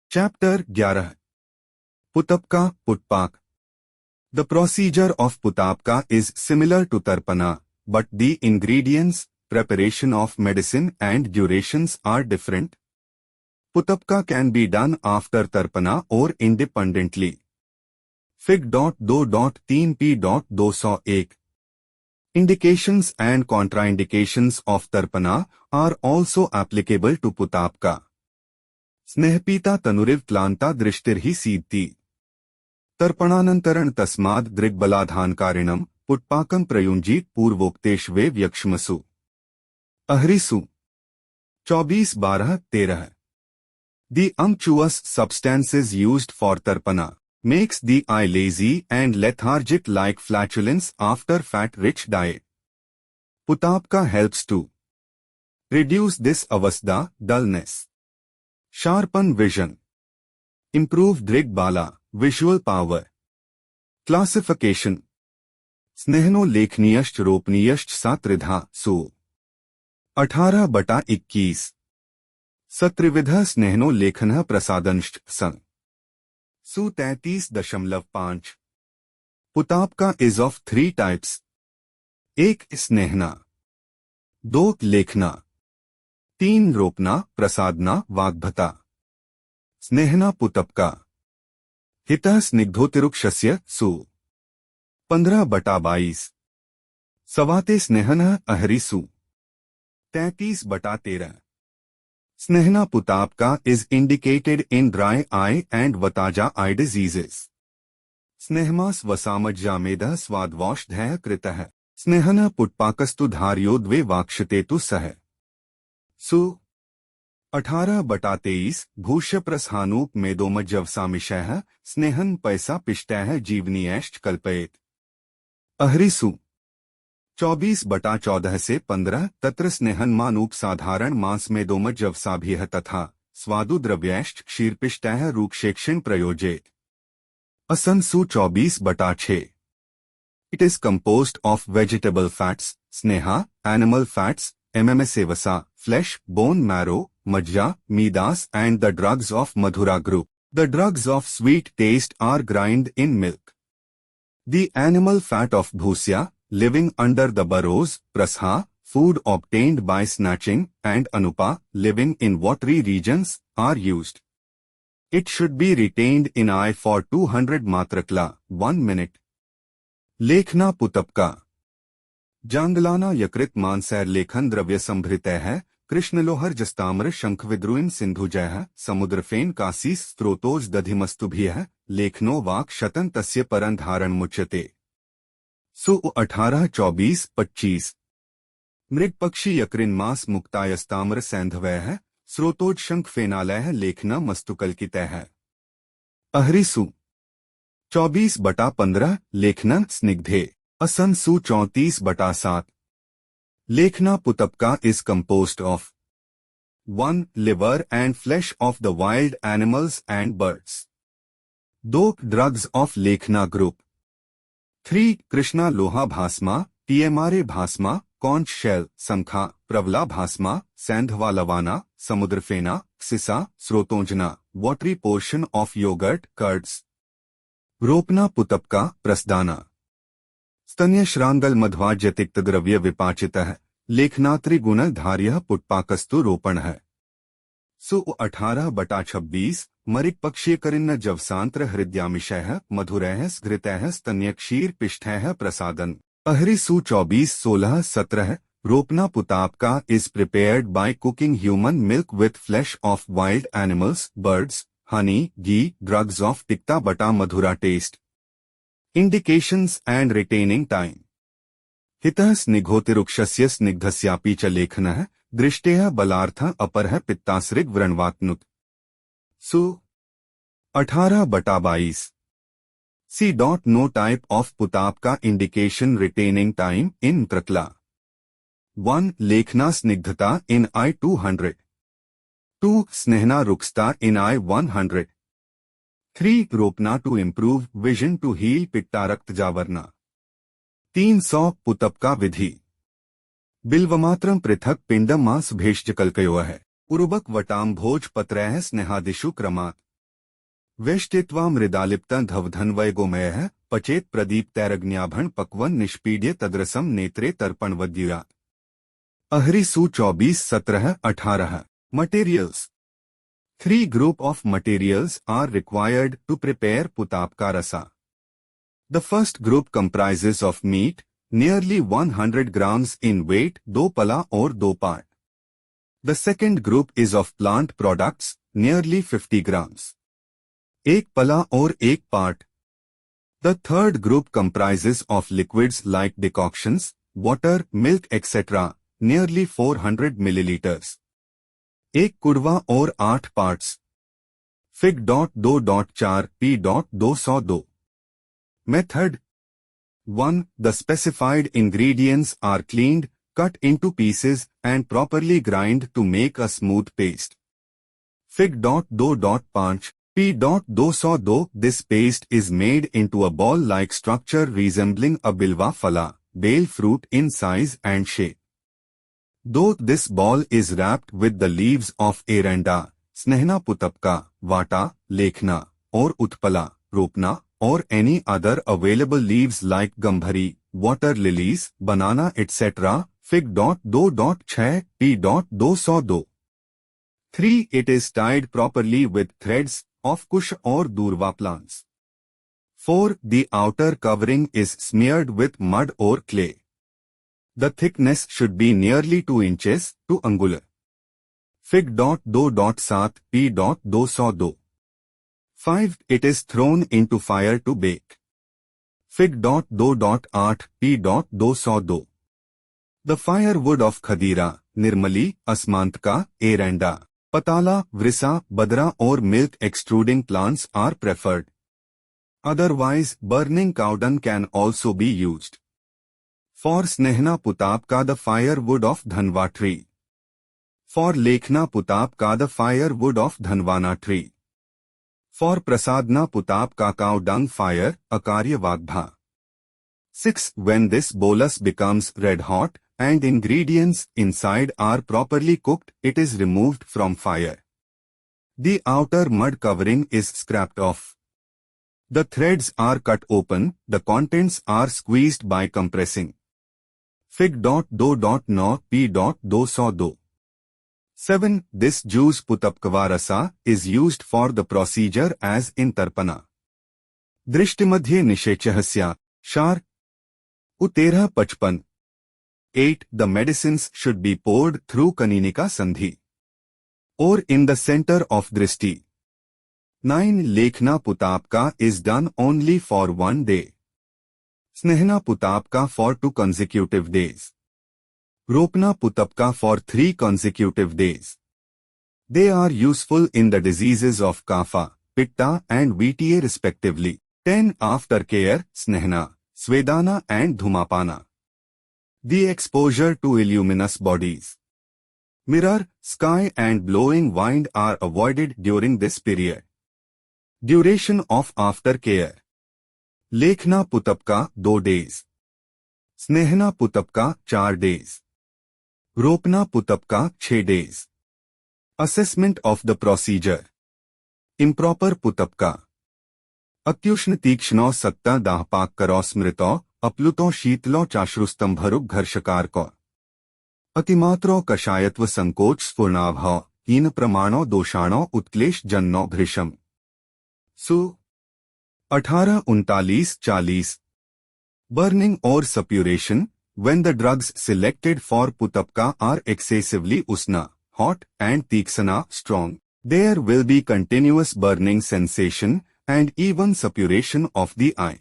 Chapter 11 Putapka Putpak. The procedure of Putapka is similar to Tarpana, but the ingredients, preparation of medicine and durations are different. Putapka can be done after Tarpana or independently. Fig.2.3p.201 Indications and contraindications of Tarpana are also applicable to Putapka. स्नेहपीता तनुरिव क्लांता दृष्टिर्हि सीदति तर्पणानंतरण तस्माद् दृग्बलाधानकारिणम् पुट्पाकम् प्रयुञ्जीत पूर्वोक्तेष्वे व्यक्ष्मसु अहरिसु 24-12-13 The unctuous substances used for tarpana makes the eye lazy and lethargic like flatulence after fat-rich diet. Putapka helps to reduce this avastha, dullness, sharpen vision, improve Drigbala, visual power. Classification स्नेहनो लेखनीयश्च रोपनीयश्च सा त्रिधा सु 18/21 सत्रिविधः स्नेहनो लेखनः प्रसादंश्च सं सु 33.5 पुतापका is of 3 types. 1 स्नेहना, 2 लेखना, 3 रोपना प्रसादना वाग्भता. स्नेहना पुतपका हितः स्निग्धोतिरुक्षस्य सु 15/22 सवाते स्नेहनः अहरिसु 33/13 स्नेहना पुतापका is indicated in dry eye and vataja eye diseases. स्नेहमास वसामज्जामेदः स्वाद्वौषधः कृतः स्नेहनः पुट्पाकस्तु धार्यो द्वे वाक्षतेतु सह सु 18/23 भूष्यप्रसहानूप मेदोमज्जवसामिषः स्नेहन पैसा पिष्टः जीवनीयश्च कल्पयेत्. अहरिसु 24/14 से 15 तत्र स्नेहनमानूप साधारण मांस मेदोमज्जवसाभिः तथा स्वादुद्रव्यश्च क्षीरपिष्टः रूक्षेक्षण प्रयोजेत्. असंसु 24/6 It is composed of vegetable fats, sneha, animal fats, mmsevasa, flesh, bone marrow, majja, midas and the drugs of Madhura group. The drugs of sweet taste are ground in milk. The animal fat of Bhusya, living under the burrows, Prasha, food obtained by snatching, and Anupa, living in watery regions, are used. It should be retained in eye for 200 matrakla, 1 minute. लेखना पुतपका जांगलाना यकृत मांसैर लेखन द्रव्य संभृतः कृष्णलोहर जस्ताम्र शंखविद्रुइन सिंधुजयः समुद्रफेन कासीस स्त्रोतोज दधिमस्तुभियः लेखनो वाक शतन तस्य परं धारण मुच्यते. सु 18-24-25 मृगपक्षी यकृन्मास मुक्तायस्ताम्र सैंधवयः स्रोतोज शंखफेनालयः लेखना मस्तुकल्कितः. अहरिसु 24/15 लेखना स्निग्धे असंसु 34/7 लेखना पुतपका is composed of 1. liver and flesh of the wild animals and birds. 2. drugs of लेखना group. 3. Krishna लोहा भास्मा, टीएमआरए भास्मा, conch shell, संखा, प्रवला भास्मा, सैंधवा लवाना, समुद्रफेना, सिसा, स्रोतोंजना, watery portion of yogurt, curds. रोपना पुतपका प्रसदाना स्तन्यश्रांगल मध्वाज्यतिक्त द्रव्य विपाचितः लेखनात्रिगुण धार्यः पुट्पाकस्तु रोपणः. सु 18/26 मरिक्पक्षीकरिन्न जवसांत्र हृदयामिषः मधुरैः स्घृतैः स्तन्यक्षीर पिष्ठैः प्रसादन. अहरिसु 24-16-17 रोपना पुतापका is prepared by cooking human milk with flesh of wild animals, birds, honey, ghee, drugs of tikta bata madhura taste. Indications and retaining time. हितः स्निग्धोतिरुक्षस्य स्निग्धस्यापि च लेखनः दृष्टेः बलार्थः अपरः पित्तासृग व्रणवात्नुत. सु 18/22 See. No type of putapka indication retaining time in trakla. 1. लेखना स्निग्धता in eye 200. 2. स्नेहना रुक्षता in eye 100. 3. रोपना to improve vision to heal पित्तारक्त जावरना. 300 पुतपका विधि बिल्वमात्रं पृथक पिंडम मांस भेषजकल्कयोः उरुबक वटाम भोज पत्रैः स्नेहादिषु क्रमात्. वेष्टित्वा मृदालिप्तं धवधन्वयगोमयः पचेत प्रदीप तैरग्न्याभण पक्वन निष्पीड्य तद्रसम नेत्रे तर्पणवद्युया। अहरी सू 24-17-18। Materials. 3 group of materials are required to prepare Putapka Rasa. The first group comprises of meat, nearly 100 grams in weight, 2 pala or 2 part. The second group is of plant products, nearly 50 grams. 1 pala or 1 part. The third group comprises of liquids like decoctions, water, milk, etc., nearly 400 milliliters. 1 Kudwa और 8 parts. Fig.2.4 P.202। Method 1. The specified ingredients are cleaned, cut into pieces and properly grind to make a smooth paste. Fig.2.5 P.202 This paste is made into a ball-like structure resembling a bilwa phala, bale fruit in size and shape. Though this ball is wrapped with the leaves of eranda, snehna putapka, vata, lekhna, or utpala, ropna, or any other available leaves like gambhari, water lilies, banana, etc. Fig.2.6 P.202. 3. It is tied properly with threads of kush or durva plants. 4. The outer covering is smeared with mud or clay. The thickness should be nearly 2 inches to angular. Fig.2.7 P.202. 5. It is thrown into fire to bake. Fig.2.8 P.202. The firewood of khadira, nirmali, asmantka, eranda, patala, vrisa, badra or milk extruding plants are preferred. Otherwise, burning cow dung can also be used. For snehna putapka the firewood of dhanva tree. For lekhna putapka the firewood of dhanvana tree. For prasadna putapka cow dung fire, akarya vagbha. 6. When this bolus becomes red hot, and ingredients inside are properly cooked, it is removed from fire. The outer mud covering is scraped off. The threads are cut open, the contents are squeezed by compressing. Fig.2.9 P.202. 7. This juice putapkava rasa is used for the procedure as in tarpana. Drishtimadhye nishechahasya, shar. U13 55. 8. The medicines should be poured through kaninika sandhi, or in the center of drishti. 9. Lekhna putapka is done only for 1 day. Snehna putapka for 2 consecutive days. Ropna putapka for 3 consecutive days. They are useful in the diseases of kapha, pitta and VTA respectively. 10. Aftercare, snehna, svedana and dhumapana. The exposure to illuminous bodies, mirror, sky and blowing wind are avoided during this period. Duration of aftercare. Lekhna putapka 2 days. Snehna putapka 4 days. Ropna putapka 6 days. Assessment of the procedure. Improper putapka. अत्युष्ण तीक्ष्णो सत्ता दाहपाक करो स्मृतो अपलुतो शीतलो चाश्रुस्तंभरुक घर्षकार को अतिमात्रो कषायत्व संकोच स्फुर्णाभाव हीन प्रमाणो दोषाणो उत्क्लेश जन्नो भृशम सु 18-39-40. Burning or suppuration. When the drugs selected for putapka are excessively usna, hot, and tiksana, strong, there will be continuous burning sensation and even suppuration of the eye.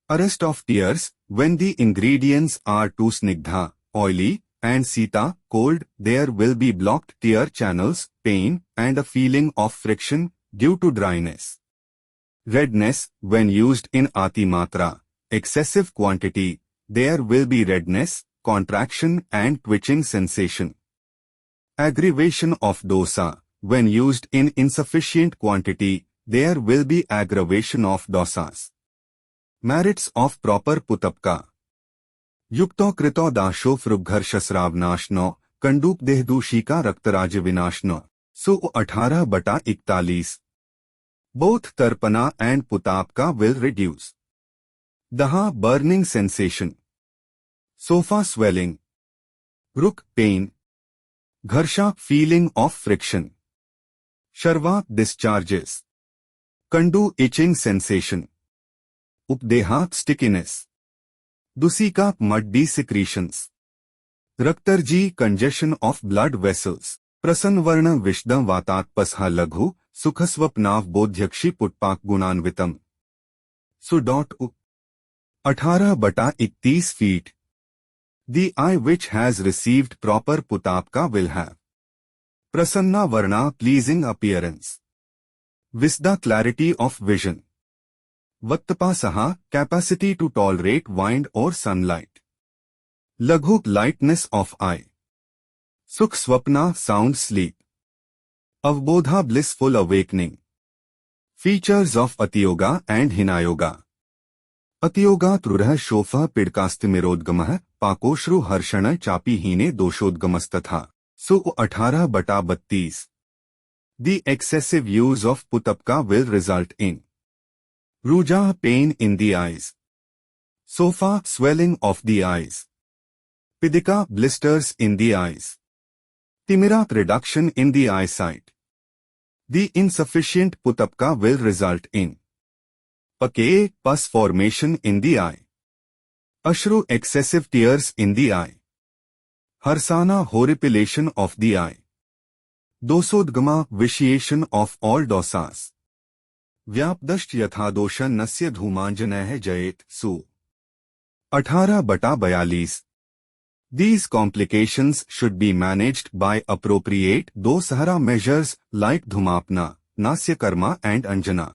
Arrest of tears. When the ingredients are too snigdha, oily, and sita, cold, there will be blocked tear channels, pain, and a feeling of friction due to dryness. Redness. When used in atimatra, excessive quantity, there will be redness, contraction and twitching sensation. Aggravation of dosa. When used in insufficient quantity, there will be aggravation of dosas. Merits of proper putapka. Yukto krito dasho frugharshasravnashno, kanduk dehdusika raktaraj vinashno. Su 18/41. Both Tarpana and Putapka will reduce. Daha burning sensation. Sofa swelling. Ruk pain. Gharsha feeling of friction. Sharva discharges. Kandu itching sensation. Updeha stickiness. Dusika muddy secretions. Raktarji congestion of blood vessels. Prasanvarna vishdam vatat pasha laghu sukhaswapnav bodhyakshi putpak gunanvitam. Su. 18/31 feet. The eye which has received proper Putapka will have Prasanna Varna pleasing appearance. Visda clarity of vision. Vattapasaha capacity to tolerate wind or sunlight. Laghu lightness of eye. Sukh Swapna sound sleep. Avbodha blissful awakening. Features of Atiyoga and Hinayoga. Atiyoga trurah shofa pidkastimirodgamah पाकोश्रु हर्षण चापी हीने दोषोद्गमस्तथा. Su 18/32. The excessive use of Putapka will result in Ruja pain in the eyes. Sofa swelling of the eyes. Pidika blisters in the eyes. Timira reduction in the eyesight. The insufficient Putapka will result in Pake pus formation in the eye. Ashru excessive tears in the eye. Harsana horripilation of the eye. Dosodgama vitiation of all dosas. Vyapdasht yathadosha nasya dhumanjanah jayet. Su 18/42. These complications should be managed by appropriate dosahara measures like dhumapna, nasya karma and anjana.